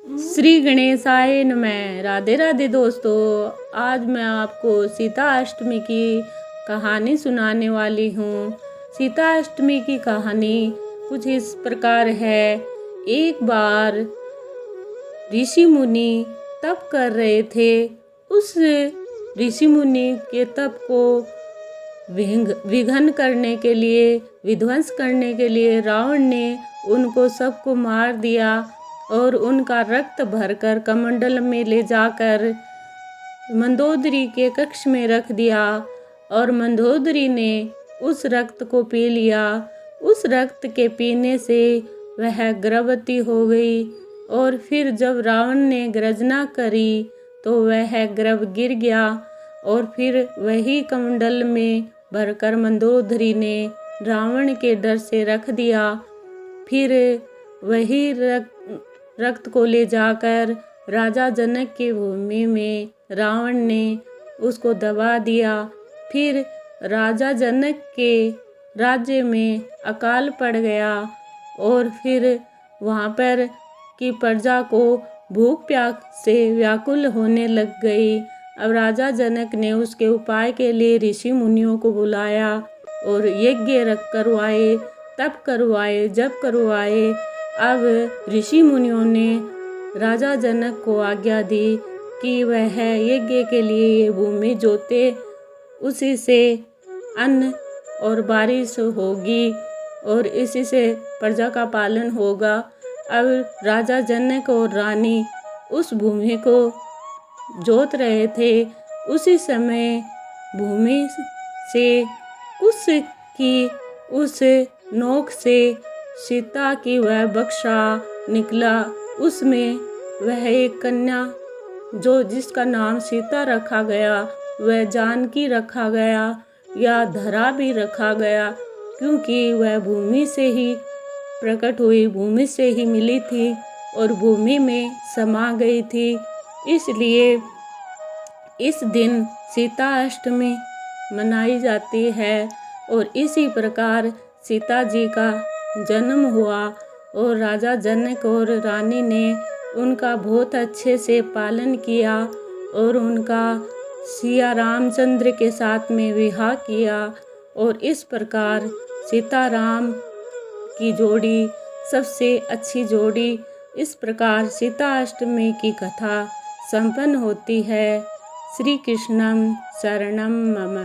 श्री गणेशाय नमः। राधे राधे दोस्तों, आज मैं आपको सीता अष्टमी की कहानी सुनाने वाली हूँ। सीता अष्टमी की कहानी कुछ इस प्रकार है। एक बार ऋषि मुनि तप कर रहे थे। उस ऋषि मुनि के तप को विघ्न करने के लिए, विध्वंस करने के लिए रावण ने उनको सबको मार दिया और उनका रक्त भरकर कमंडल में ले जाकर मंदोदरी के कक्ष में रख दिया और मंदोदरी ने उस रक्त को पी लिया। उस रक्त के पीने से वह गर्भवती हो गई और फिर जब रावण ने गर्जना करी तो वह गर्भ गिर गया और फिर वही कमंडल में भरकर मंदोदरी ने रावण के डर से रख दिया। फिर वही रक्त को ले जाकर राजा जनक की भूमि में रावण ने उसको दबा दिया। फिर राजा जनक के राज्य में अकाल पड़ गया और फिर वहाँ पर की प्रजा को भूख प्यास से व्याकुल होने लग गई। अब राजा जनक ने उसके उपाय के लिए ऋषि मुनियों को बुलाया और यज्ञ रख करवाए, तप करवाए, जप करवाए। अब ऋषि मुनियों ने राजा जनक को आज्ञा दी कि वह यज्ञ के लिए ये भूमि जोते, उसी से अन्न और बारिश होगी और इसी से प्रजा का पालन होगा। अब राजा जनक और रानी उस भूमि को जोत रहे थे। उसी समय भूमि से उस नोक से सीता की वह बक्सा निकला। उसमें वह एक कन्या जिसका नाम सीता रखा गया, वह जानकी रखा गया या धरा भी रखा गया, क्योंकि वह भूमि से ही प्रकट हुई, भूमि से ही मिली थी और भूमि में समा गई थी। इसलिए इस दिन सीता अष्टमी मनाई जाती है और इसी प्रकार सीता जी का जन्म हुआ और राजा जनक और रानी ने उनका बहुत अच्छे से पालन किया और उनका सिया रामचंद्र के साथ में विवाह किया और इस प्रकार सीता राम की जोड़ी सबसे अच्छी जोड़ी। इस प्रकार सीता अष्टमी की कथा संपन्न होती है। श्री कृष्णम शरणम मम।